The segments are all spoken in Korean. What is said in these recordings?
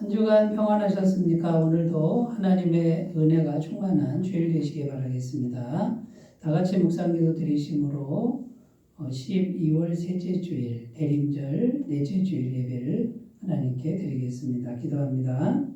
한 주간 평안하셨습니까? 오늘도 하나님의 은혜가 충만한 주일 되시기 바라겠습니다. 다 같이 묵상기도 드리심으로 12월 셋째 주일 대림절 넷째 주일 예배를 하나님께 드리겠습니다. 기도합니다.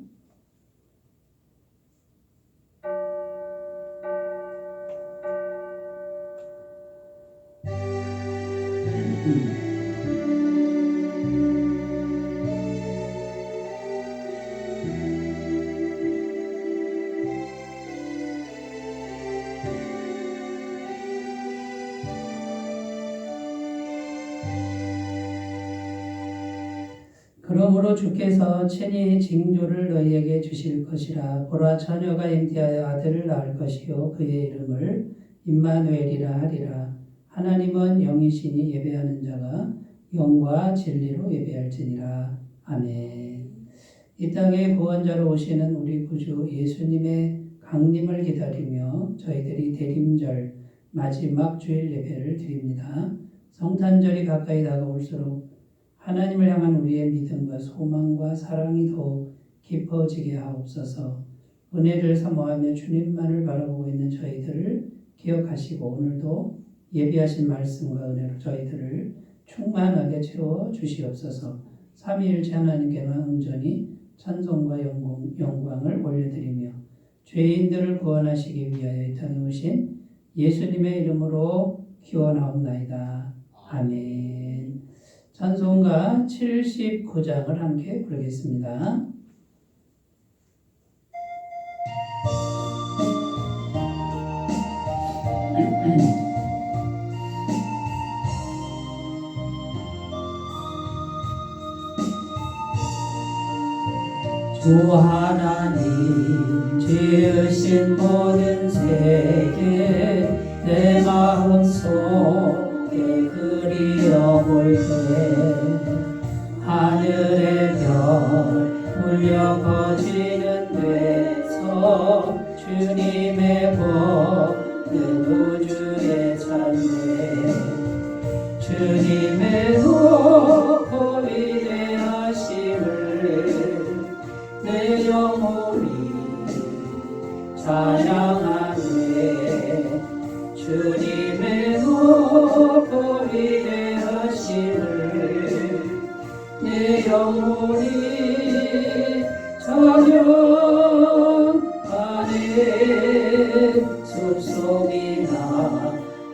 그러므로 주께서 친히 징조를 너희에게 주실 것이라. 보라, 처녀가 잉태하여 아들을 낳을 것이요 그의 이름을 임마누엘이라 하리라. 하나님은 영이시니 예배하는 자가 영과 진리로 예배할지니라. 아멘. 이 땅에 구원자로 오시는 우리 구주 예수님의 강림을 기다리며 저희들이 대림절 마지막 주일 예배를 드립니다. 성탄절이 가까이 다가올수록 하나님을 향한 우리의 믿음과 소망과 사랑이 더욱 깊어지게 하옵소서. 은혜를 사모하며 주님만을 바라보고 있는 저희들을 기억하시고 오늘도 예비하신 말씀과 은혜로 저희들을 충만하게 채워 주시옵소서. 삼위일체 하나님께만 온전히 찬송과 영광을 올려드리며 죄인들을 구원하시기 위하여 이 땅에 오신 예수님의 이름으로 기원하옵나이다. 아멘. 찬송가 79장을 함께 부르겠습니다. 주 하나님 지으신 모든 세계 내 마음속에 그리워볼 때 하늘의 별 울려 거지는 데서 주님의 복은 우주에 찬네. 주님의 높고 위대하심을 내 영혼이 찬양하네. 주님의 높고 위대하심을 내 영혼이 찬양하네. 숲속이나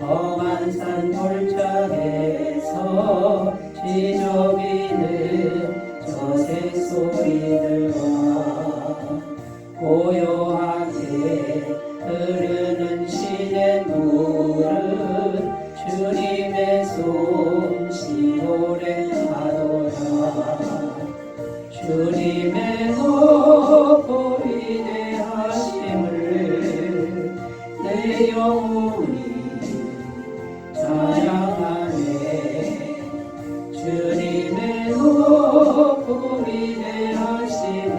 험한 산 골짜기에서 지저귀는 저 새소리들과 고요하게 흐르는 시냇 물은 주님의 솜씨 노래하도다. 주님의 높고 위대하심을 내 영혼이 찬양하네. 주님의 높고 위대하심을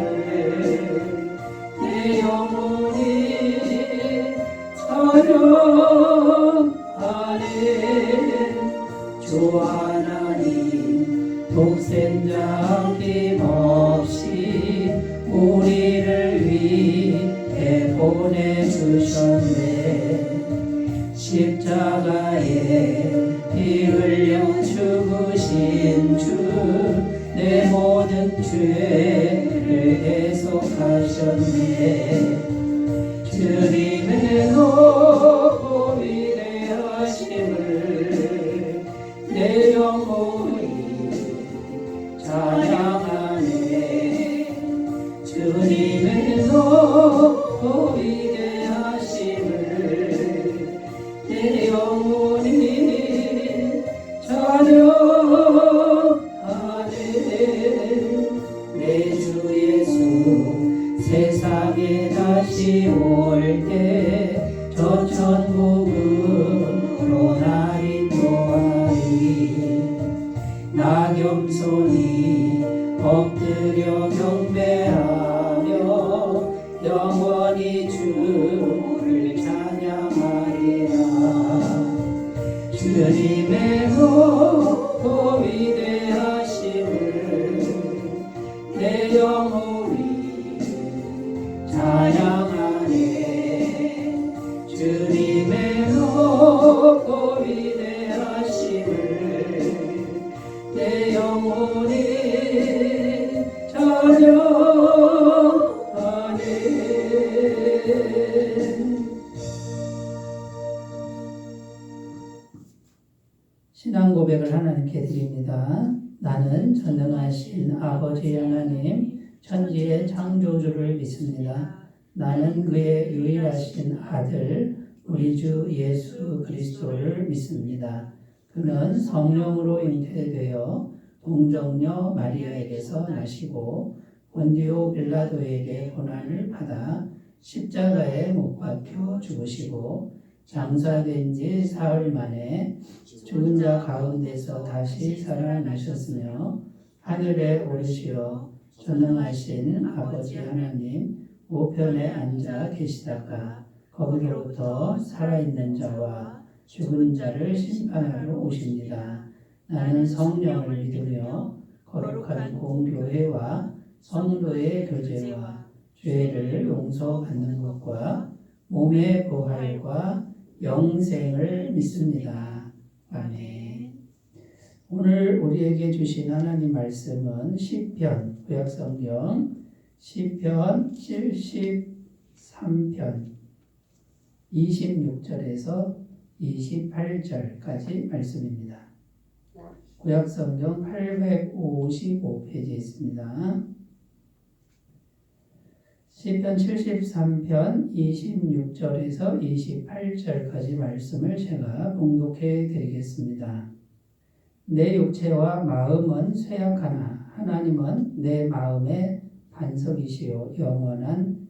내 영혼이 찬양하네. 주 하나님 독생자 아낌없이 우리를 위해 보내주셨네. 십자가에 피 흘려 죽으신 주 내 모든 죄를 해속하셨네. 주님의 높고 위대하심을 내 영혼이 찬양하네. 주님의 높고 위대하심을 내 영혼이 찬양하네. 내 주 예수 세상에 다시 올 때 저 천국으로 날 인도하리. 나 겸손히 엎드려 경배하며 영원히 주를 찬양하리라. 주님의 높고 위대하심을 내 영혼 우리 찬양하네. 주님의 높고 위대하심을 내 영혼이 찬양하네. 신앙 고백을 하나님께 드립니다. 나는 전능하신 아버지 하나님, 천지의 창조주를 믿습니다. 나는 그의 유일하신 아들, 우리 주 예수 그리스도를 믿습니다. 그는 성령으로 잉태되어 동정녀 마리아에게서 나시고 본디오 빌라도에게 고난을 받아 십자가에 못 박혀 죽으시고 장사된 지 사흘 만에 죽은 자 가운데서 다시 살아나셨으며 하늘에 오르시어 전능하신 아버지 하나님 우편에 앉아 계시다가 거기로부터 살아있는 자와 죽은 자를 심판하러 오십니다. 나는 성령을 믿으며 거룩한 공교회와 성도의 교제와 죄를 용서받는 것과 몸의 부활과 영생을 믿습니다. 아멘. 오늘 우리에게 주신 하나님 말씀은 시편, 구약성경 시편 73편 26절에서 28절까지 말씀입니다. 구약성경 855페이지에 있습니다. 시편 73편 26절에서 28절까지 말씀을 제가 봉독해 드리겠습니다. 내 육체와 마음은 쇠약하나 하나님은 내 마음의 반석이시요 영원한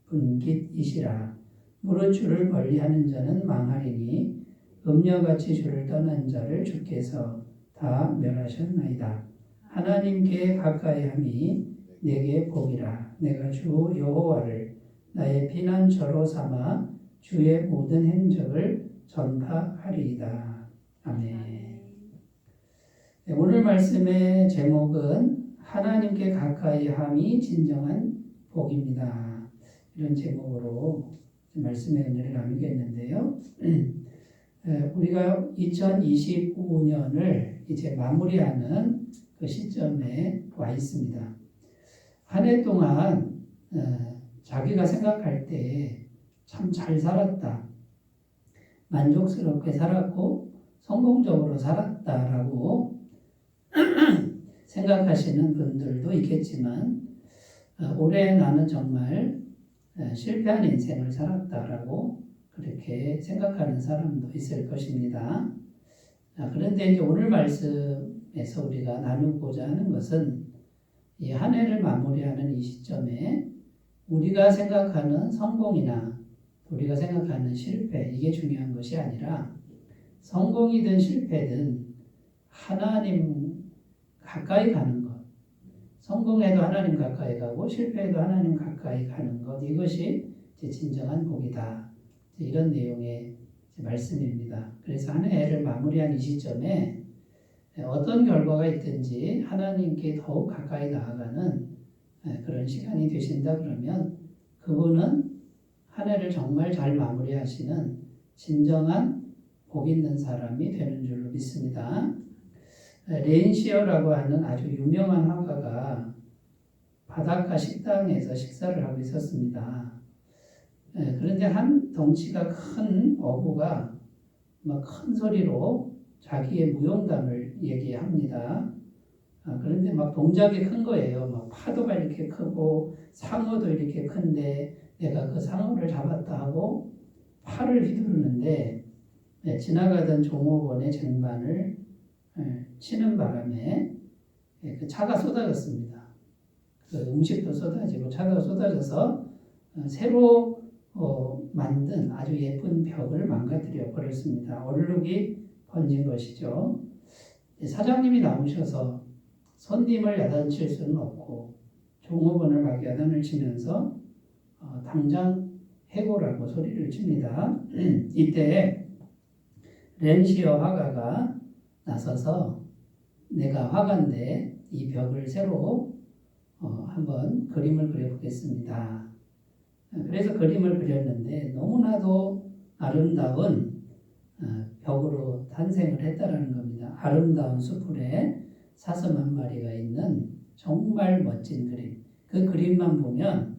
분깃이시라. 무릇 주를 멀리하는 자는 망하리니 음녀같이 주를 떠난 자를 주께서 다 멸하셨나이다. 하나님께 가까이함이 내게 복이라. 내가 주 여호와를 나의 피난처로 삼아 주의 모든 행적을 전파하리이다. 아멘. 네, 오늘 말씀의 제목은 하나님께 가까이함이 진정한 복입니다. 이런 제목으로 말씀의 은혜를 나누겠는데요. 우리가 2025년을 이제 마무리하는 그 시점에 와 있습니다. 한 해 동안 자기가 생각할 때 참 잘 살았다, 만족스럽게 살았고 성공적으로 살았다라고 생각하시는 분들도 있겠지만 올해 나는 정말 실패한 인생을 살았다라고 그렇게 생각하는 사람도 있을 것입니다. 그런데 이제 오늘 말씀에서 우리가 나누고자 하는 것은 이 한 해를 마무리하는 이 시점에 우리가 생각하는 성공이나 우리가 생각하는 실패, 이게 중요한 것이 아니라 성공이든 실패든 하나님 가까이 가는 것, 성공해도 하나님 가까이 가고 실패해도 하나님 가까이 가는 것, 이것이 진정한 복이다. 이런 내용의 말씀입니다. 그래서 한 해를 마무리한 이 시점에 어떤 결과가 있든지 하나님께 더욱 가까이 나아가는 그런 시간이 되신다 그러면 그분은 한 해를 정말 잘 마무리하시는 진정한 복 있는 사람이 되는 줄로 믿습니다. 렌시어라고 하는 아주 유명한 화가가 바닷가 식당에서 식사를 하고 있었습니다. 그런데 한 덩치가 큰 어부가 막 큰 소리로 자기의 무용담을 얘기합니다. 그런데 막 동작이 큰 거예요. 막 파도가 이렇게 크고 상어도 이렇게 큰데 내가 그 상어를 잡았다 하고 팔을 휘두르는데 지나가던 종업원의 쟁반을 치는 바람에 그 차가 쏟아졌습니다. 그 음식도 쏟아지고 차가 쏟아져서 새로 만든 아주 예쁜 벽을 망가뜨려 버렸습니다. 얼룩이 번진 것이죠. 사장님이 나오셔서 손님을 야단칠 수는 없고 종업원을 막 야단을 치면서 당장 해고라고 소리를 칩니다. 이때 렌시어 화가가 나서서 내가 화가인데 이 벽을 새로 한번 그림을 그려보겠습니다. 그래서 그림을 그렸는데 너무나도 아름다운 벽으로 탄생을 했다라는 겁니다. 아름다운 수풀에 사슴 한 마리가 있는 정말 멋진 그림. 그 그림만 보면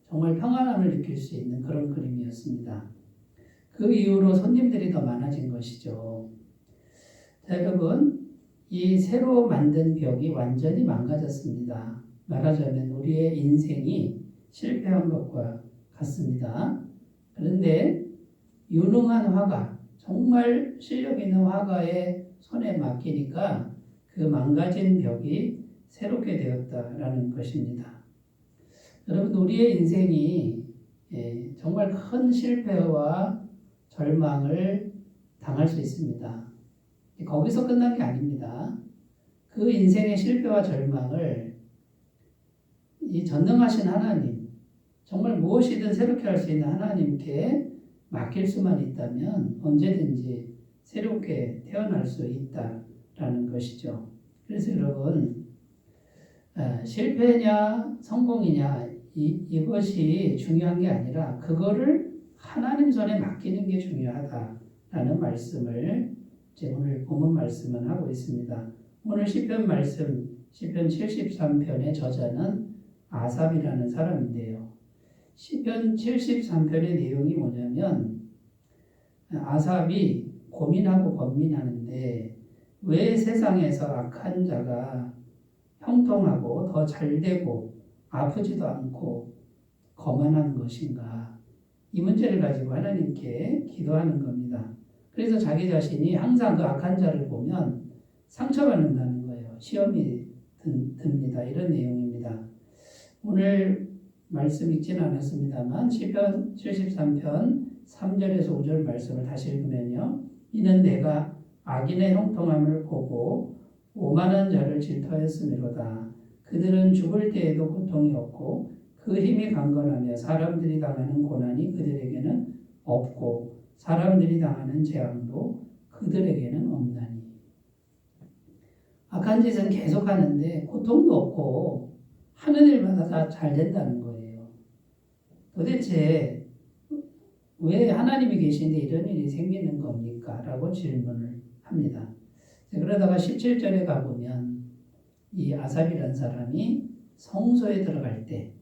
정말 평안함을 느낄 수 있는 그런 그림이었습니다. 그 이후로 손님들이 더 많아진 것이죠. 자, 여러분, 이 새로 만든 벽이 완전히 망가졌습니다. 말하자면 우리의 인생이 실패한 것과 같습니다. 그런데 유능한 화가, 정말 실력 있는 화가의 손에 맡기니까 그 망가진 벽이 새롭게 되었다라는 것입니다. 여러분, 우리의 인생이 정말 큰 실패와 절망을 당할 수 있습니다. 거기서 끝난 게 아닙니다. 그 인생의 실패와 절망을 이 전능하신 하나님, 정말 무엇이든 새롭게 할 수 있는 하나님께 맡길 수만 있다면 언제든지 새롭게 태어날 수 있다라는 것이죠. 그래서 여러분, 실패냐 성공이냐 이것이 중요한 게 아니라 그거를 하나님 손에 맡기는 게 중요하다라는 말씀을 오늘 본문 말씀은 하고 있습니다. 오늘 시편 말씀, 시편 73편의 저자는 아삽이라는 사람인데요. 시편 73편의 내용이 뭐냐면 아삽이 고민하고 번민하는데 왜 세상에서 악한 자가 형통하고 더 잘되고 아프지도 않고 거만한 것인가? 이 문제를 가지고 하나님께 기도하는 겁니다. 그래서 자기 자신이 항상 그 악한 자를 보면 상처받는다는 거예요. 시험이 듭니다. 이런 내용입니다. 오늘 말씀 읽지는 않았습니다만 시편 73편 3절에서 5절 말씀을 다시 읽으면요. 이는 내가 악인의 형통함을 보고 오만한 자를 질투하였음이로다. 그들은 죽을 때에도 고통이 없고 그 힘이 강건하며 사람들이 당하는 고난이 그들에게는 없고 사람들이 당하는 재앙도 그들에게는 없나니. 악한 짓은 계속하는데 고통도 없고 하는 일마다 다 잘 된다는 거예요. 도대체 왜 하나님이 계신데 이런 일이 생기는 겁니까? 라고 질문을 합니다. 그러다가 17절에 가보면 이 아삽이라는 사람이 성소에 들어갈 때,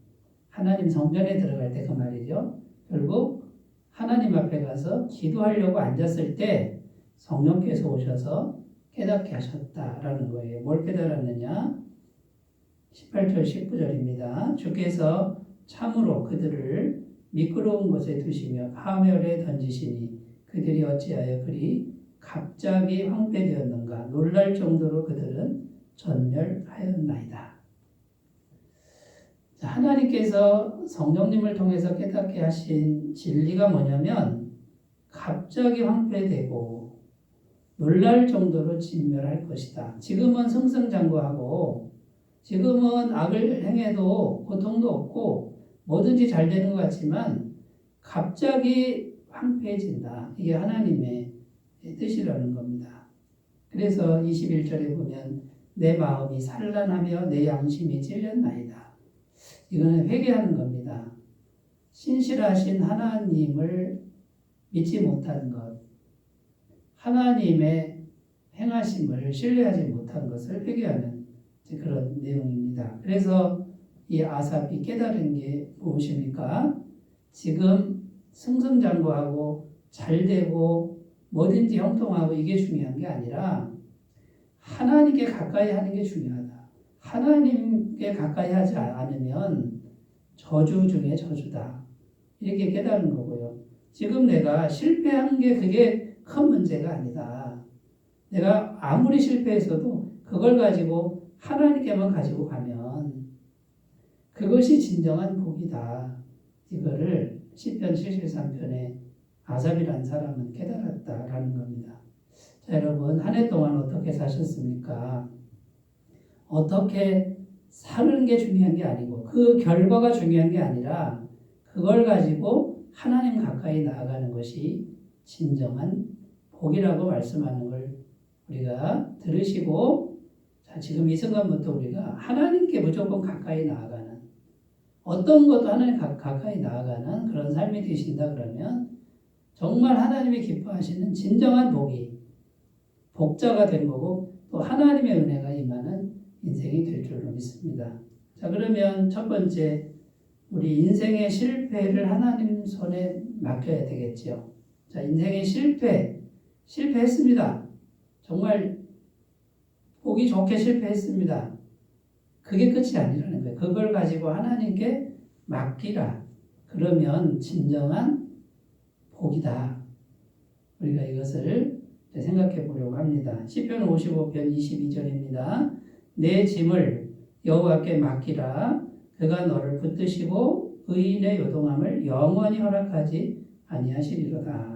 하나님 성전에 들어갈 때 그 말이죠. 결국 하나님 앞에 가서 기도하려고 앉았을 때 성령께서 오셔서 깨닫게 하셨다라는 거예요. 뭘 깨달았느냐? 18절 19절입니다. 주께서 참으로 그들을 미끄러운 곳에 두시며 파멸에 던지시니 그들이 어찌하여 그리 갑자기 황폐되었는가? 놀랄 정도로 그들은 전멸하였나이다. 하나님께서 성령님을 통해서 깨닫게 하신 진리가 뭐냐면 갑자기 황폐되고 놀랄 정도로 진멸할 것이다. 지금은 승승장구하고 지금은 악을 행해도 고통도 없고 뭐든지 잘 되는 것 같지만 갑자기 황폐해진다. 이게 하나님의 뜻이라는 겁니다. 그래서 21절에 보면 내 마음이 산란하며 내 양심이 찔렸나이다. 이거는 회개하는 겁니다. 신실하신 하나님을 믿지 못한 것, 하나님의 행하심을 신뢰하지 못한 것을 회개하는 그런 내용입니다. 그래서 이 아삽이 깨달은 게 무엇입니까? 지금 승승장구하고 잘되고 뭐든지 형통하고 이게 중요한 게 아니라 하나님께 가까이 하는 게 중요하다. 하나님께 가까이 하지 않으면 저주 중에 저주다. 이렇게 깨달은 거고요. 지금 내가 실패한 게 그게 큰 문제가 아니다. 내가 아무리 실패했어도 그걸 가지고 하나님께만 가지고 가면 그것이 진정한 복이다. 이거를 시편 73편에 아삽이라는 사람은 깨달았다라는 겁니다. 자, 여러분, 한 해 동안 어떻게 사셨습니까? 어떻게 사는 게 중요한 게 아니고 그 결과가 중요한 게 아니라 그걸 가지고 하나님 가까이 나아가는 것이 진정한 복이라고 말씀하는 걸 우리가 들으시고 자, 지금 이 순간부터 우리가 하나님께 무조건 가까이 나아가는 어떤 것도 하나님 가까이 나아가는 그런 삶이 되신다 그러면 정말 하나님이 기뻐하시는 진정한 복자가 된 거고 또 하나님의 은혜가 임하는 인생이 될 줄로 믿습니다. 자, 그러면 첫 번째 우리 인생의 실패를 하나님 손에 맡겨야 되겠죠. 자, 인생의 실패했습니다. 정말 보기 좋게 실패했습니다. 그게 끝이 아니라는 거예요. 그걸 가지고 하나님께 맡기라. 그러면 진정한 복이다. 우리가 이것을 생각해 보려고 합니다. 시편 55편 22절입니다. 내 짐을 여호와께 맡기라. 그가 너를 붙드시고 의인의 요동함을 영원히 허락하지 아니하시리로다.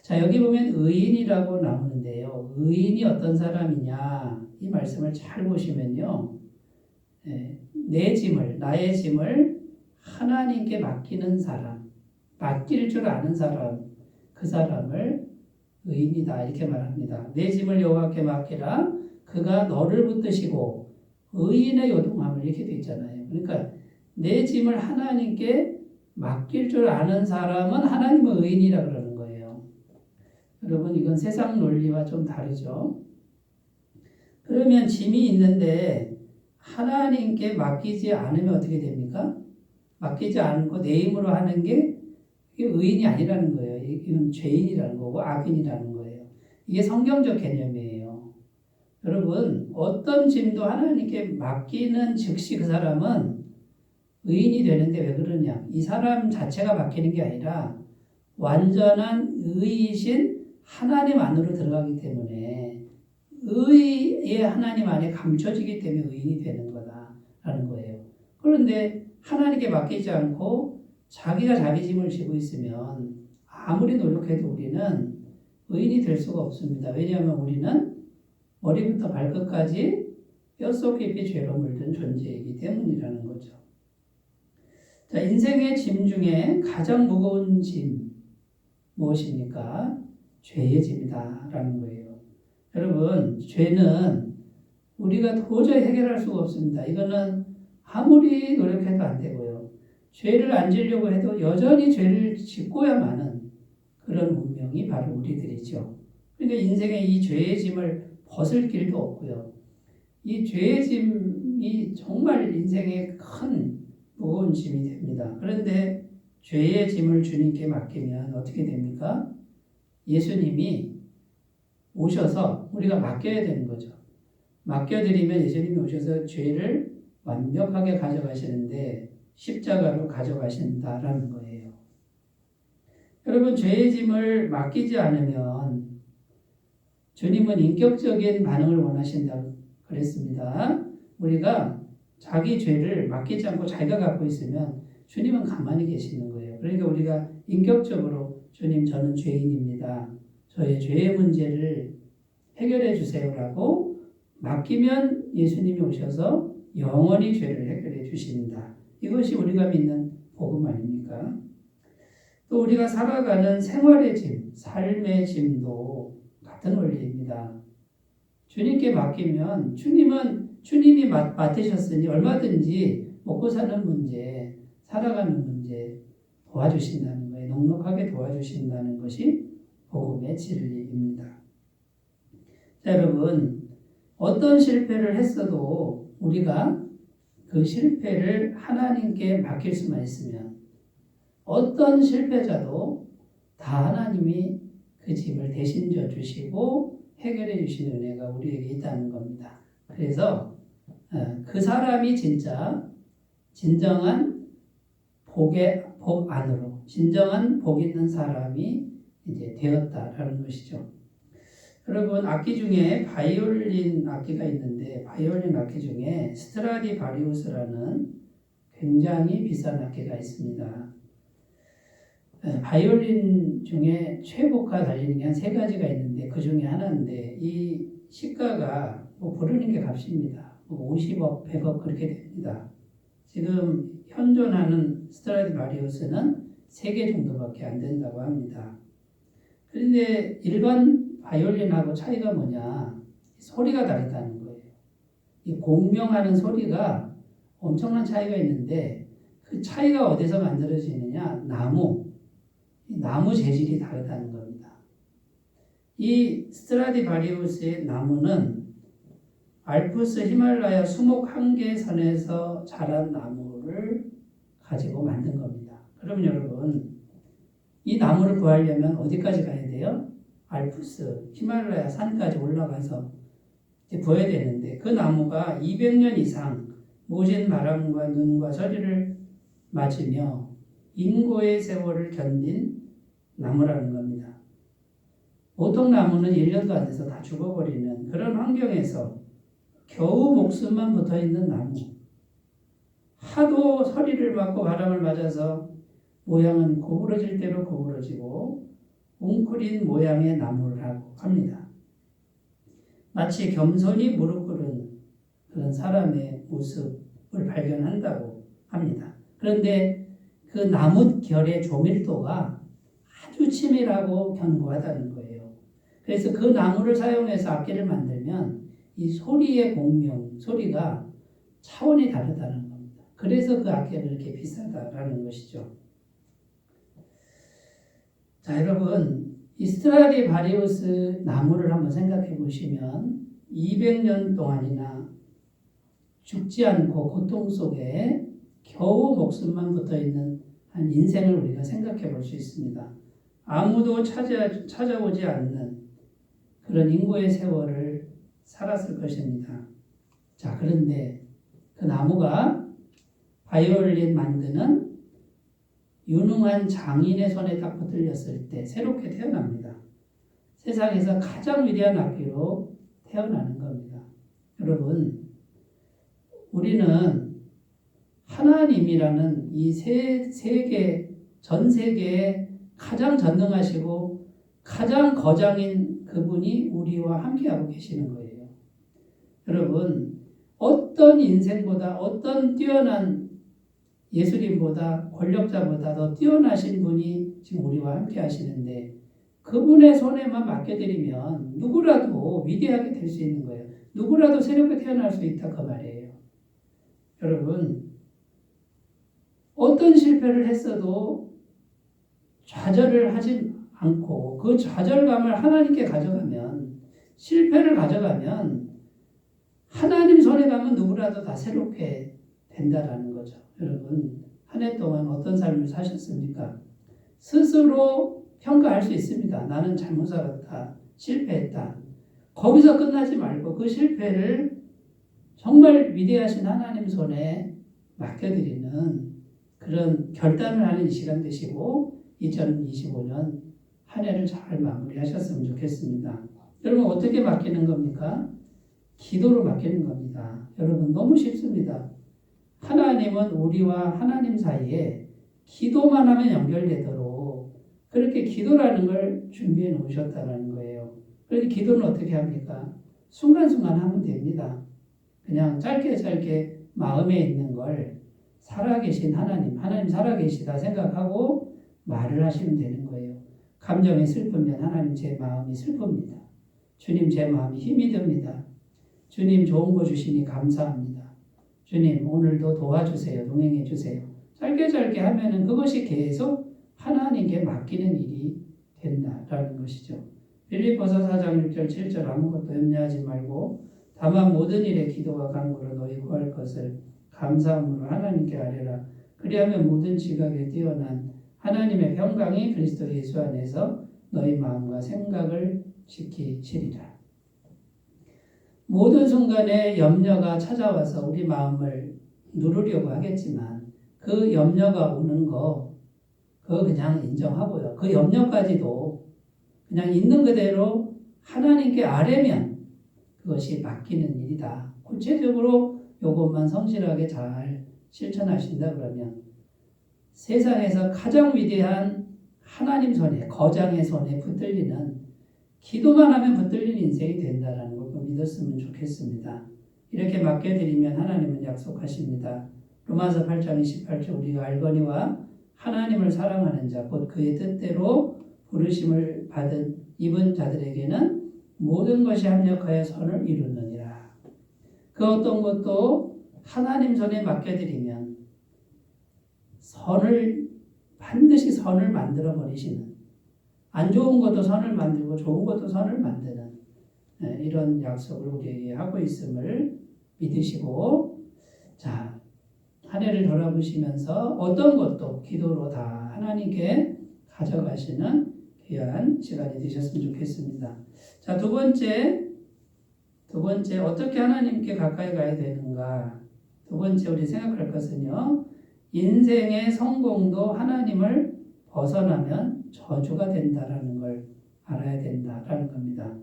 자, 여기 보면 의인이라고 나오는데요. 의인이 어떤 사람이냐? 이 말씀을 잘 보시면요. 나의 짐을 하나님께 맡기는 사람, 맡길 줄 아는 사람, 그 사람을 의인이다 이렇게 말합니다. 내 짐을 여호와께 맡기라. 그가 너를 붙드시고 의인의 요동함을 이렇게 돼 있잖아요. 그러니까 내 짐을 하나님께 맡길 줄 아는 사람은 하나님의 의인이라 그러는 거예요. 여러분 이건 세상 논리와 좀 다르죠. 그러면 짐이 있는데 하나님께 맡기지 않으면 어떻게 됩니까? 맡기지 않고 내 힘으로 하는 게 이게 의인이 아니라는 거예요. 이건 죄인이라는 거고 악인이라는 거예요. 이게 성경적 개념이에요. 여러분 어떤 짐도 하나님께 맡기는 즉시 그 사람은 의인이 되는데 왜 그러냐? 이 사람 자체가 맡기는 게 아니라 완전한 의이신 하나님 안으로 들어가기 때문에 의의 하나님 안에 감춰지기 때문에 의인이 되는 거다라는 거예요. 그런데 하나님께 맡기지 않고 자기가 자기 짐을 지고 있으면 아무리 노력해도 우리는 의인이 될 수가 없습니다. 왜냐하면 우리는 머리부터 발끝까지 뼛속 깊이 죄로 물든 존재이기 때문이라는 거죠. 자, 인생의 짐 중에 가장 무거운 짐 무엇입니까? 죄의 짐이다라는 거예요. 여러분, 죄는 우리가 도저히 해결할 수가 없습니다. 이거는 아무리 노력해도 안 되고요. 죄를 안 지려고 해도 여전히 죄를 짓고야 마는 그런 운명이 바로 우리들이죠. 그러니까 인생에 이 죄의 짐을 벗을 길도 없고요. 이 죄의 짐이 정말 인생의 큰 무거운 짐이 됩니다. 그런데 죄의 짐을 주님께 맡기면 어떻게 됩니까? 예수님이 오셔서 우리가 맡겨야 되는 거죠. 맡겨드리면 예수님이 오셔서 죄를 완벽하게 가져가시는데 십자가로 가져가신다라는 거예요. 여러분 죄의 짐을 맡기지 않으면 주님은 인격적인 반응을 원하신다고 그랬습니다. 우리가 자기 죄를 맡기지 않고 자기가 갖고 있으면 주님은 가만히 계시는 거예요. 그러니까 우리가 인격적으로 주님 저는 죄인입니다. 저의 죄의 문제를 해결해 주세요라고 맡기면 예수님이 오셔서 영원히 죄를 해결해 주신다. 이것이 우리가 믿는 복음 아닙니까? 또 우리가 살아가는 생활의 짐, 삶의 짐도 같은 원리입니다. 주님께 맡기면 주님이 맡으셨으니 얼마든지 먹고 사는 문제, 살아가는 문제 도와주신다는 거예요. 넉넉하게 도와주신다는 것이 복음의 진리입니다. 자, 여러분 어떤 실패를 했어도 우리가 그 실패를 하나님께 맡길 수만 있으면 어떤 실패자도 다 하나님이 그 짐을 대신 져 주시고 해결해 주시는 은혜가 우리에게 있다는 겁니다. 그래서 그 사람이 진정한 복 안으로 진정한 복 있는 사람이 이제 되었다라는 것이죠. 여러분 악기 중에 바이올린 악기가 있는데 바이올린 악기 중에 스트라디바리우스라는 굉장히 비싼 악기가 있습니다. 바이올린 중에 최고가 달리는 게 한 3가지가 있는데 그 중에 하나인데 이 시가가 부르는 게 값입니다. 50억, 100억 그렇게 됩니다. 지금 현존하는 스트라디바리우스는 3개 정도밖에 안 된다고 합니다. 그런데 일반 바이올린하고 차이가 뭐냐? 소리가 다르다는 거예요. 이 공명하는 소리가 엄청난 차이가 있는데 그 차이가 어디서 만들어지느냐? 나무 재질이 다르다는 겁니다. 이 스트라디바리우스의 나무는 알프스 히말라야 수목 한계선에서 자란 나무를 가지고 만든 겁니다. 그럼 여러분, 이 나무를 구하려면 어디까지 가야 돼요? 알프스 히말라야 산까지 올라가서 구해야 되는데 그 나무가 200년 이상 모진 바람과 눈과 서리를 맞으며 인고의 세월을 견딘 나무라는 겁니다. 보통 나무는 1년도 안 돼서 다 죽어버리는 그런 환경에서 겨우 목숨만 붙어있는 나무. 하도 서리를 맞고 바람을 맞아서 모양은 구부러질 대로 구부러지고 웅크린 모양의 나무라고 합니다. 마치 겸손히 무릎 꿇은 그런 사람의 모습을 발견한다고 합니다. 그런데 그 나무 결의 조밀도가 아주 치밀하고 견고하다는 거예요. 그래서 그 나무를 사용해서 악기를 만들면 이 소리의 공명, 소리가 차원이 다르다는 겁니다. 그래서 그 악기가 이렇게 비싸다라는 것이죠. 자, 여러분, 이 스트라디바리우스 나무를 한번 생각해 보시면 200년 동안이나 죽지 않고 고통 속에 겨우 목숨만 붙어있는 한 인생을 우리가 생각해 볼 수 있습니다. 아무도 찾아오지 않는 그런 인고의 세월을 살았을 것입니다. 자, 그런데 그 나무가 바이올린 만드는 유능한 장인의 손에 딱 붙들렸을 때 새롭게 태어납니다. 세상에서 가장 위대한 악기로 태어나는 겁니다. 여러분, 우리는 하나님이라는 이 전 세계에 가장 전능하시고 가장 거장인 그분이 우리와 함께하고 계시는 거예요. 여러분, 어떤 인생보다 어떤 뛰어난 예수님보다 권력자보다 더 뛰어나신 분이 지금 우리와 함께 하시는데 그분의 손에만 맡겨드리면 누구라도 위대하게 될 수 있는 거예요. 누구라도 새롭게 태어날 수 있다 그 말이에요. 여러분, 어떤 실패를 했어도 좌절을 하지 않고 그 좌절감을 하나님께 가져가면, 실패를 가져가면 하나님 손에 가면 누구라도 다 새롭게 된다라는 거죠. 여러분, 한 해 동안 어떤 삶을 사셨습니까? 스스로 평가할 수 있습니다. 나는 잘못 살았다. 실패했다. 거기서 끝나지 말고 그 실패를 정말 위대하신 하나님 손에 맡겨드리는 그런 결단을 하는 이 시간 되시고 2025년 한 해를 잘 마무리하셨으면 좋겠습니다. 여러분, 어떻게 맡기는 겁니까? 기도로 맡기는 겁니다. 여러분, 너무 쉽습니다. 하나님은 우리와 하나님 사이에 기도만 하면 연결되도록 그렇게 기도라는 걸 준비해 놓으셨다는 거예요. 그런데 기도는 어떻게 합니까? 순간순간 하면 됩니다. 그냥 짧게 마음에 있는 걸 살아계신 하나님 살아계시다 생각하고 말을 하시면 되는 거예요. 감정이 슬프면 하나님 제 마음이 슬픕니다. 주님 제 마음이 힘이 듭니다. 주님 좋은 거 주시니 감사합니다. 주님 오늘도 도와주세요. 동행해 주세요. 짧게 하면은 그것이 계속 하나님께 맡기는 일이 된다라는 것이죠. 빌립보서 4장 6절 7절 아무것도 염려하지 말고 다만 모든 일에 기도와 간구로 너희 구할 것을 감사함으로 하나님께 아뢰라. 그리하면 모든 지각에 뛰어난 하나님의 평강이 그리스도 예수 안에서 너희 마음과 생각을 지키시리라. 모든 순간에 염려가 찾아와서 우리 마음을 누르려고 하겠지만 그 염려가 오는 거 그거 그냥 인정하고요. 그 염려까지도 그냥 있는 그대로 하나님께 아뢰면 그것이 맡기는 일이다. 구체적으로 이것만 성실하게 잘 실천하신다 그러면 세상에서 가장 위대한 하나님 손에, 거장의 손에 붙들리는, 기도만 하면 붙들리는 인생이 된다라는 걸 믿었으면 좋겠습니다. 이렇게 맡겨드리면 하나님은 약속하십니다. 로마서 8장 28절 우리가 알거니와 하나님을 사랑하는 자 곧 그의 뜻대로 부르심을 입은 자들에게는 모든 것이 합력하여 선을 이루느니라. 그 어떤 것도 하나님 손에 맡겨드리면 반드시 선을 만들어 버리시는, 안 좋은 것도 선을 만들고 좋은 것도 선을 만드는 이런 약속을 우리에게 하고 있음을 믿으시고, 자, 한 해를 돌아보시면서 어떤 것도 기도로 다 하나님께 가져가시는 귀한 시간이 되셨으면 좋겠습니다. 자, 두 번째 어떻게 하나님께 가까이 가야 되는가? 두 번째 우리 생각할 것은요, 인생의 성공도 하나님을 벗어나면 저주가 된다라는 걸 알아야 된다라는 겁니다.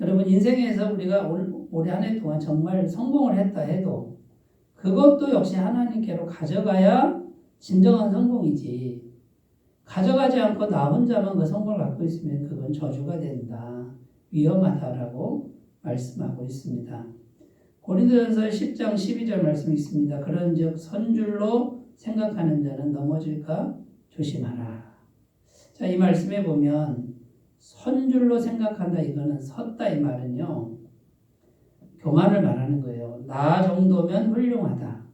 여러분, 인생에서 우리가 올해 한 해 동안 정말 성공을 했다 해도 그것도 역시 하나님께로 가져가야 진정한 성공이지, 가져가지 않고 나 혼자만 그 성공을 갖고 있으면 그건 저주가 된다, 위험하다라고 말씀하고 있습니다. 고린도전서 10장 12절 말씀이 있습니다. 그런즉 선줄로 생각하는 자는 넘어질까 조심하라. 자, 이 말씀에 보면 선줄로 생각한다, 이거는 섰다, 이 말은요, 교만을 말하는 거예요. 나 정도면 훌륭하다.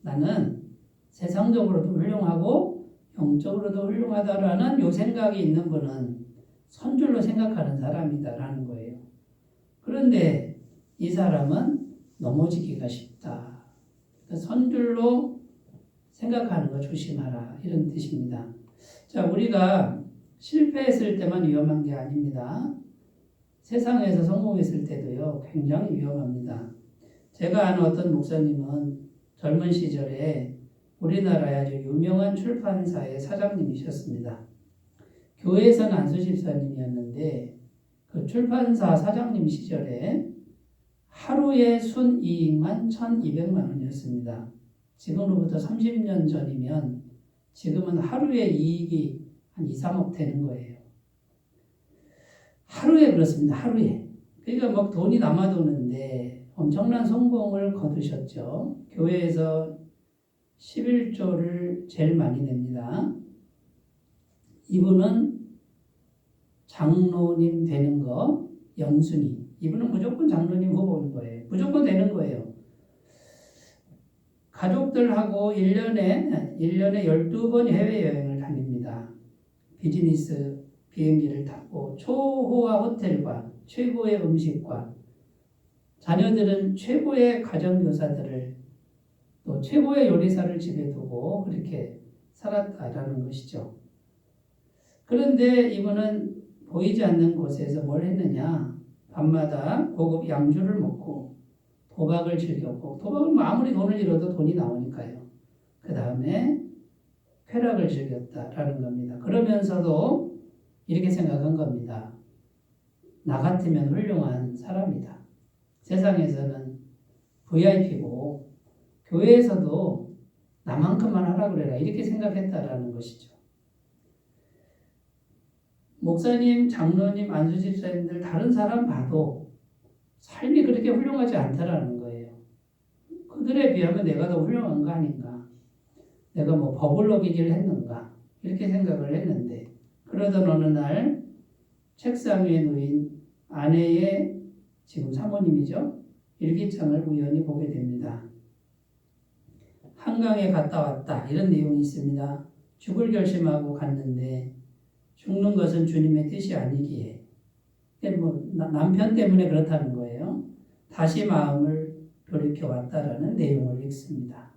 나는 세상적으로도 훌륭하고 영적으로도 훌륭하다라는 요 생각이 있는 분은 선줄로 생각하는 사람이다라는 거예요. 그런데 이 사람은 넘어지기가 쉽다. 선줄로 생각하는 거 조심하라, 이런 뜻입니다. 자, 우리가 실패했을 때만 위험한 게 아닙니다. 세상에서 성공했을 때도요, 굉장히 위험합니다. 제가 아는 어떤 목사님은 젊은 시절에 우리나라의 아주 유명한 출판사의 사장님이셨습니다. 교회에서는 안수 집사님이었는데 그 출판사 사장님 시절에 하루의 순이익만 1,200만 원이었습니다. 지금으로부터 30년 전이면 지금은 하루의 이익이 한 2, 3억 되는 거예요. 하루에 그렇습니다. 하루에. 그러니까 막 돈이 남아도는데 엄청난 성공을 거두셨죠. 교회에서 11조를 제일 많이 냅니다. 이분은 장로님 되는 거 영순위. 이분은 무조건 장로님 후보인 거예요. 무조건 되는 거예요. 가족들하고 1년에 12번 해외여행을 다닙니다. 비즈니스 비행기를 타고 초호화 호텔과 최고의 음식과 자녀들은 최고의 가정교사들을 또 최고의 요리사를 집에 두고 그렇게 살았다라는 것이죠. 그런데 이분은 보이지 않는 곳에서 뭘 했느냐? 밤마다 고급 양주를 먹고 도박을 즐겼고, 도박은 아무리 돈을 잃어도 돈이 나오니까요. 그 다음에 쾌락을 즐겼다라는 겁니다. 그러면서도 이렇게 생각한 겁니다. 나 같으면 훌륭한 사람이다. 세상에서는 VIP고 교회에서도 나만큼만 하라 그래라, 이렇게 생각했다라는 것이죠. 목사님, 장로님, 안수집사님들 다른 사람 봐도 삶이 그렇게 훌륭하지 않다라는 거예요. 그들에 비하면 내가 더 훌륭한 거 아닌가? 내가 뭐 법을 어기기를 했는가? 이렇게 생각을 했는데, 그러던 어느 날 책상 위에 놓인 아내의 지금 사모님이죠. 일기장을 우연히 보게 됩니다. 한강에 갔다 왔다, 이런 내용이 있습니다. 죽을 결심하고 갔는데 죽는 것은 주님의 뜻이 아니기에, 뭐 남편 때문에 그렇다는 거예요. 다시 마음을 돌이켜 왔다라는 내용을 읽습니다.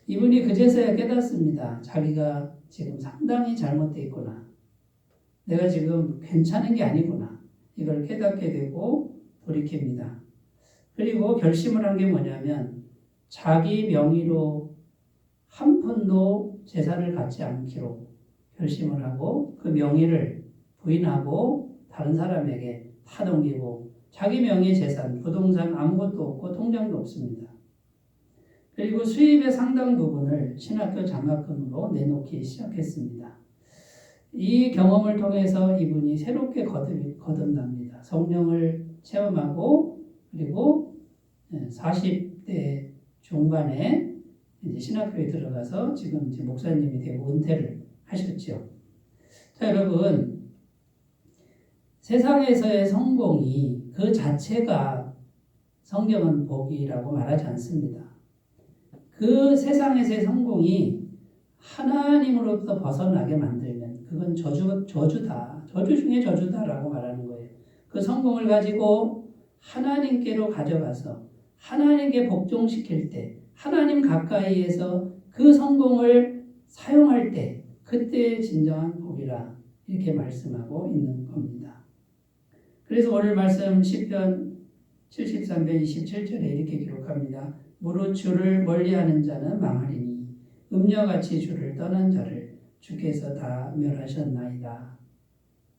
이분이 그제서야 깨닫습니다. 자기가 지금 상당히 잘못되어 있구나. 내가 지금 괜찮은 게 아니구나. 이걸 깨닫게 되고 돌이킵니다. 그리고 결심을 한 게 뭐냐면 자기 명의로 한 푼도 재산을 갖지 않기로 결심을 하고 그 명의를 부인하고 다른 사람에게 다 넘기고 자기 명의 재산, 부동산 아무것도 없고 통장도 없습니다. 그리고 수입의 상당 부분을 신학교 장학금으로 내놓기 시작했습니다. 이 경험을 통해서 이분이 새롭게 거듭납니다. 성령을 체험하고 그리고 40대 중반에 이제 신학교에 들어가서 지금 이제 목사님이 되고 은퇴를 하셨죠. 자, 여러분, 세상에서의 성공이 그 자체가 성경은 복이라고 말하지 않습니다. 그 세상에서의 성공이 하나님으로부터 벗어나게 만들면 그건 저주다. 저주 중에 저주다라고 말하는 거예요. 그 성공을 가지고 하나님께로 가져가서 하나님께 복종시킬 때 하나님 가까이에서 그 성공을 사용할 때 그때의 진정한 복이라 이렇게 말씀하고 있는 겁니다. 그래서 오늘 말씀 시편 73편 27절에 이렇게 기록합니다. 무릇 주를 멀리하는 자는 망하리니 음녀같이 주를 떠난 자를 주께서 다 멸하셨나이다.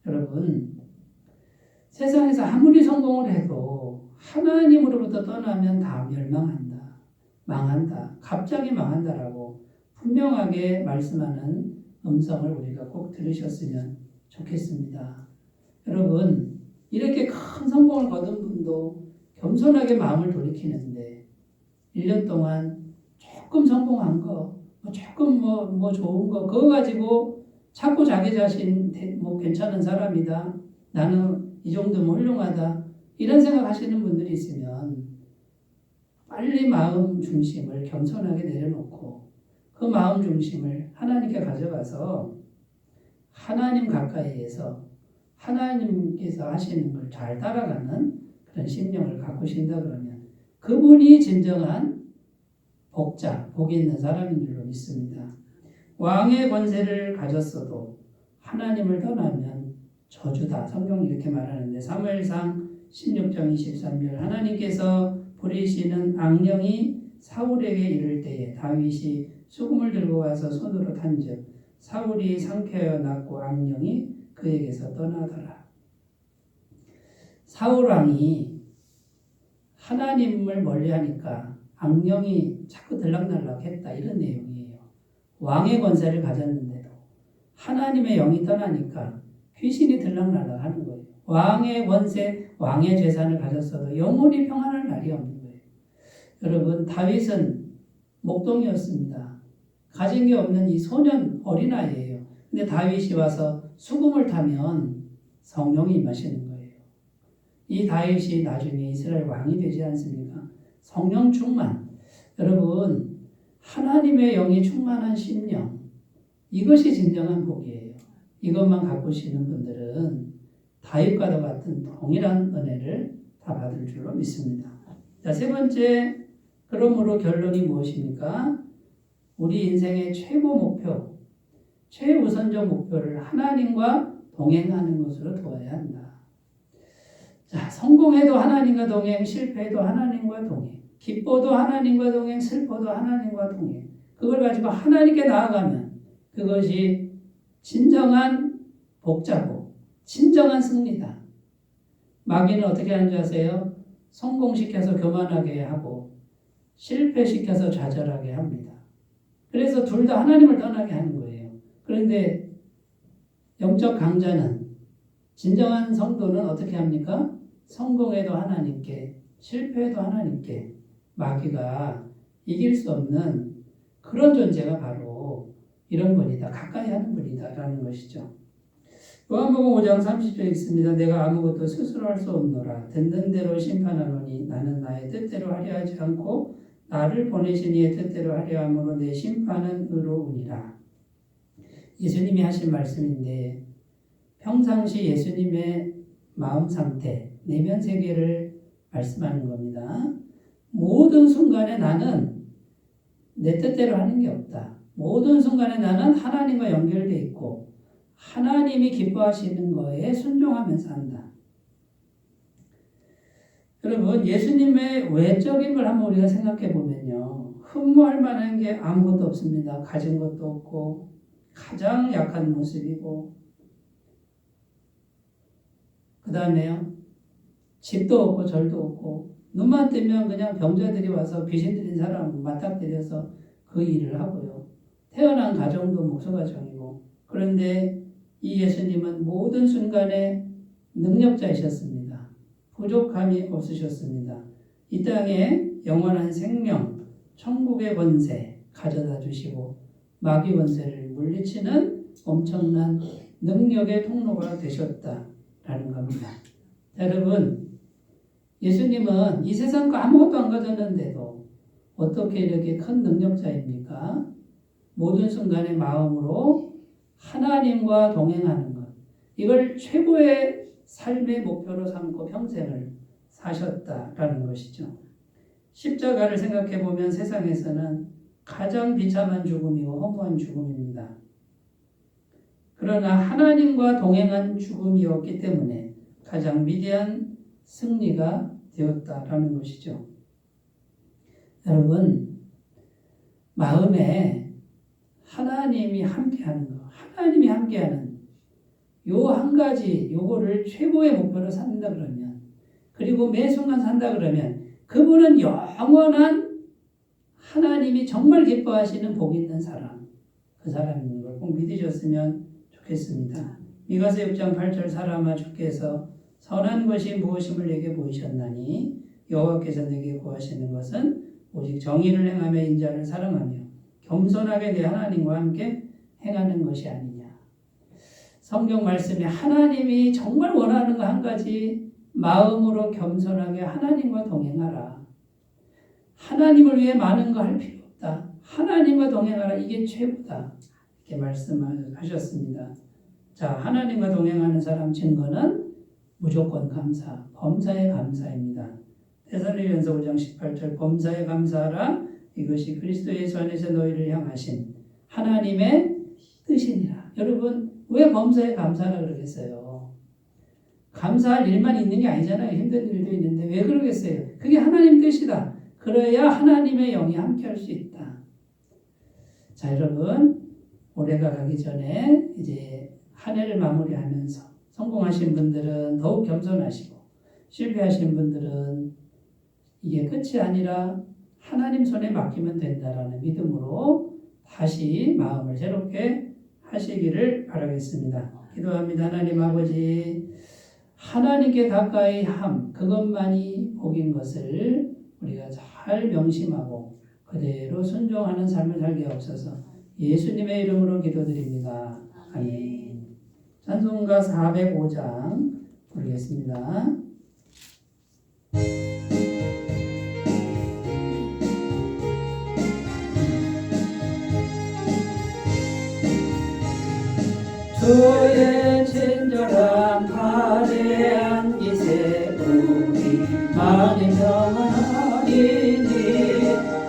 여러분, 세상에서 아무리 성공을 해도 하나님으로부터 떠나면 다 멸망한다. 망한다. 갑자기 망한다라고 분명하게 말씀하는 음성을 우리가 꼭 들으셨으면 좋겠습니다. 여러분, 이렇게 큰 성공을 거둔 분도 겸손하게 마음을 돌이키는데 1년 동안 조금 성공한 거, 조금 뭐 좋은 거 그거 가지고 자꾸 자기 자신 뭐 괜찮은 사람이다. 나는 이 정도면 훌륭하다. 이런 생각하시는 분들이 있으면 빨리 마음 중심을 겸손하게 내려놓고 그 마음 중심을 하나님께 가져가서 하나님 가까이에서 하나님께서 하시는 걸 잘 따라가는 그런 심령을 가꾸신다 그러면 그분이 진정한 복자, 복이 있는 사람인 줄로 믿습니다. 왕의 권세를 가졌어도 하나님을 떠나면 저주다. 성경이 이렇게 말하는데 사무엘상 16장 23절 하나님께서 부리시는 악령이 사울에게 이를 때에 다윗이 수금을 들고 와서 손으로 탄즉 사울이 상쾌하여 났고 악령이 그에게서 떠나더라. 사울왕이 하나님을 멀리하니까 악령이 자꾸 들락날락했다 이런 내용이에요. 왕의 권세를 가졌는데도 하나님의 영이 떠나니까 귀신이 들락날락하는 거예요. 왕의 권세, 왕의 재산을 가졌어도 영원히 평안할 날이 없는 거예요. 여러분, 다윗은 목동이었습니다. 가진 게 없는 이 소년 어린아이예요. 근데 다윗이 와서 수금을 타면 성령이 임하시는 거예요. 이 다윗이 나중에 이스라엘 왕이 되지 않습니까? 성령 충만. 여러분, 하나님의 영이 충만한 심령, 이것이 진정한 복이에요. 이것만 가꾸시는 분들은 다윗과도 같은 동일한 은혜를 다 받을 줄로 믿습니다. 자, 세 번째, 그러므로 결론이 무엇입니까? 우리 인생의 최고 목표, 최우선적 목표를 하나님과 동행하는 것으로 두어야 한다. 자, 성공해도 하나님과 동행, 실패해도 하나님과 동행, 기뻐도 하나님과 동행, 슬퍼도 하나님과 동행. 그걸 가지고 하나님께 나아가면 그것이 진정한 복자고 진정한 승리다. 마귀는 어떻게 하는 줄 아세요? 성공시켜서 교만하게 하고 실패시켜서 좌절하게 합니다. 그래서 둘 다 하나님을 떠나게 하는 거예요. 그런데 영적 강자는, 진정한 성도는 어떻게 합니까? 성공해도 하나님께, 실패해도 하나님께, 마귀가 이길 수 없는 그런 존재가 바로 이런 분이다. 가까이 하는 분이다라는 것이죠. 요한복음 5장 30절에 있습니다. 내가 아무것도 스스로 할 수 없노라. 듣는 대로 심판하노니 나는 나의 뜻대로 하려 하지 않고 나를 보내신 이의 뜻대로 하려 함으로 내 심판은 의로우니라. 예수님이 하신 말씀인데 평상시 예수님의 마음 상태, 내면 세계를 말씀하는 겁니다. 모든 순간에 나는 내 뜻대로 하는 게 없다. 모든 순간에 나는 하나님과 연결되어 있고 하나님이 기뻐하시는 거에 순종하면서 한다. 여러분, 예수님의 외적인 걸 한번 우리가 생각해 보면요. 흠모할 만한 게 아무것도 없습니다. 가진 것도 없고 가장 약한 모습이고 그 다음에요. 집도 없고 절도 없고 눈만 뜨면 그냥 병자들이 와서 귀신 들린 사람 맞닥뜨려서 그 일을 하고요. 태어난 가정도 목소가정이고 그런데 이 예수님은 모든 순간에 능력자이셨습니다. 부족함이 없으셨습니다. 이 땅에 영원한 생명, 천국의 권세 가져다 주시고 마귀 권세를 물리치는 엄청난 능력의 통로가 되셨다라는 겁니다. 여러분, 예수님은 이 세상 거 아무것도 안 가졌는데도 어떻게 이렇게 큰 능력자입니까? 모든 순간의 마음으로 하나님과 동행하는 것. 이걸 최고의 삶의 목표로 삼고 평생을 사셨다라는 것이죠. 십자가를 생각해 보면 세상에서는 가장 비참한 죽음이고 허무한 죽음입니다. 그러나 하나님과 동행한 죽음이었기 때문에 가장 위대한 승리가 되었다라는 것이죠. 여러분, 마음에 하나님이 함께하는 것, 하나님이 함께하는 요 한 가지, 요거를 최고의 목표로 산다 그러면, 그리고 매 순간 산다 그러면, 그분은 영원한 하나님이 정말 기뻐하시는 복 있는 사람, 그 사람인 걸 꼭 믿으셨으면 좋겠습니다. 미가서 6장 8절 사람아 주께서 선한 것이 무엇임을 내게 보이셨나니 여호와께서 내게 구하시는 것은 오직 정의를 행하며 인자를 사랑하며 겸손하게 내 하나님과 함께 행하는 것이 아니냐. 성경 말씀에 하나님이 정말 원하는 거 한 가지, 마음으로 겸손하게 하나님과 동행하라. 하나님을 위해 많은 거 할 필요 없다. 하나님과 동행하라. 이게 최고다. 이렇게 말씀하셨습니다. 자, 하나님과 동행하는 사람 증거는 무조건 감사, 범사에 감사입니다. 데살로니가서 5장 18절 범사에 감사하라. 이것이 그리스도 예수 안에서 너희를 향하신 하나님의 뜻이니라. 여러분, 왜 범사에 감사하라 그러겠어요? 감사할 일만 있는 게 아니잖아요. 힘든 일도 있는데 왜 그러겠어요? 그게 하나님 뜻이다. 그래야 하나님의 영이 함께 할 수 있다. 자, 여러분, 올해가 가기 전에 이제 한 해를 마무리하면서 성공하신 분들은 더욱 겸손하시고, 실패하신 분들은 이게 끝이 아니라 하나님 손에 맡기면 된다라는 믿음으로 다시 마음을 새롭게 하시기를 바라겠습니다. 기도합니다. 하나님 아버지, 하나님께 가까이 함, 그것만이 복인 것을 우리가 잘 명심하고 그대로 순종하는 삶을 살게 하옵소서. 예수님의 이름으로 기도드립니다. 아멘. 찬송가 405장 부르겠습니다. 주의 친절한 팔에 안기세 우리 마음이 평안하리니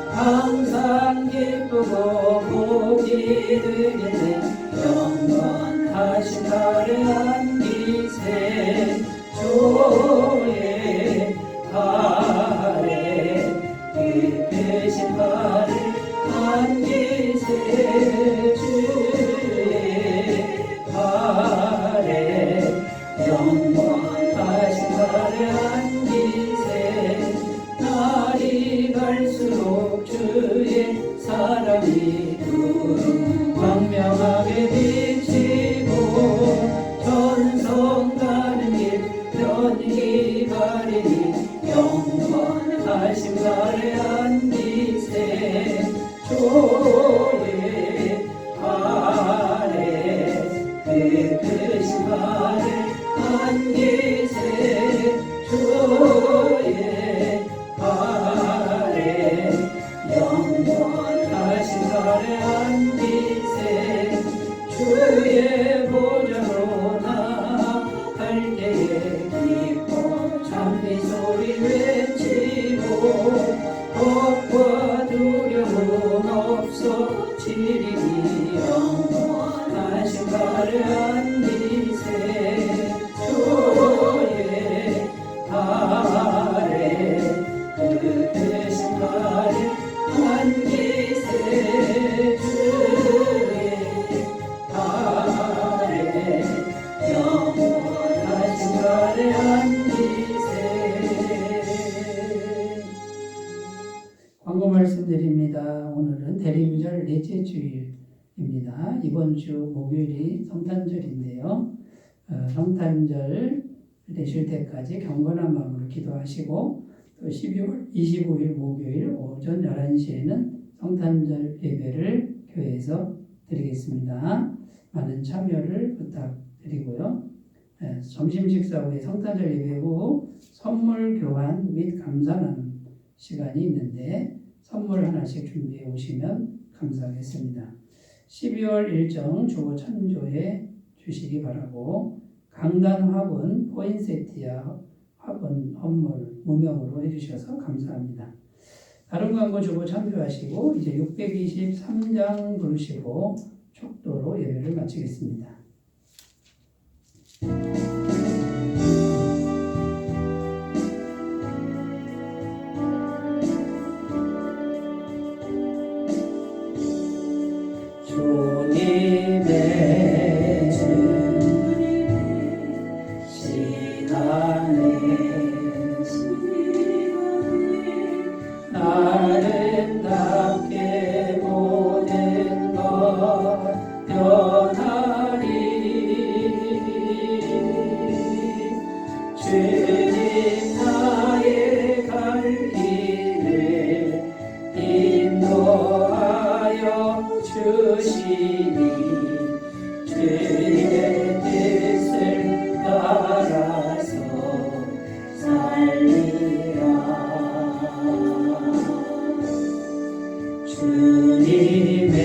항상 기쁘고 복이 되겠네. 영원하신 팔에 안기세 주의 팔에 깊으신 팔에 안기세 영원하신 팔에 안기세. 날이 갈수록 주의 사랑이 광명하게 비치고 전성 가는 길 편히 가리니 영원하신 팔에 안기세. 주의 팔에 깊으신 팔에 안기세. 주의 팔에 영원하신 팔에 안기세. 주의 보좌로 나갈 때에 기뻐 찬미 소리 외치고 겁과 두려움 없어지리니 영원하신 팔에 안기세. 주의 팔에 깊으신 팔에 안기세. 주의 팔에 영원하신 팔에 안기세. 광고 말씀드립니다. 오늘은 대림절 넷째 주일입니다. 이번 주 목요일이 성탄절인데요. 성탄절 되실 때까지 경건한 마음으로 기도하시고, 또 12월 25일 목요일 오전 11시에는 성탄절 예배를 교회에서 드리겠습니다. 많은 참여를 부탁드리고요. 점심 식사 후에 성탄절 예배 후 선물 교환 및 감사 나눔 시간이 있는데 선물 하나씩 준비해 오시면 감사하겠습니다. 12월 일정 주보 참조해 주시기 바라고 강단 화분 포인세트야 화분 헌물 무명으로 해주셔서 감사합니다. 다른 광고 주보 참조하시고 이제 623장 부르시고 촉도로 예배를 마치겠습니다. 주님의 시간에 아름답게 모든 것 변하리. 주님 나의 갈 길을 인도하여 주시니 주의 뜻을 따라서 살리라. 주님의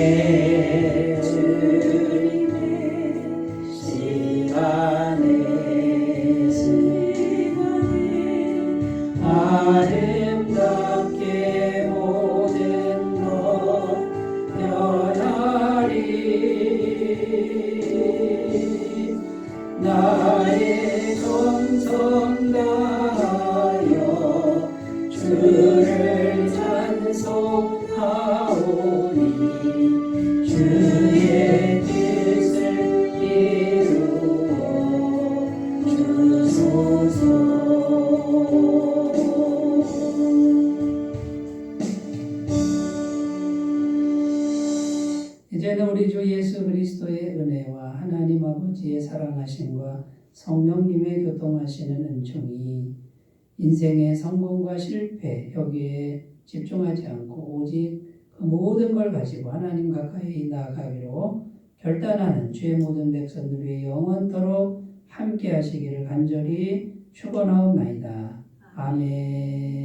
시간에 아름답게 모든 것 변하리. 나의 정성 다하여 주를 찬송하오니 주의 뜻을 이루어 주소서. 이제는 우리 주 예수 그리스도의 은혜와 하나님 아버지의 사랑하심과 성령님의 교통하시는 은총이 인생의 성공과 실패 여기에 집중하지 않고 오직 그 모든 걸 가지고 하나님 가까이 나아가기로 결단하는 주의 모든 백성들 위해 영원토록 함께 하시기를 간절히 축원하옵나이다. 아멘.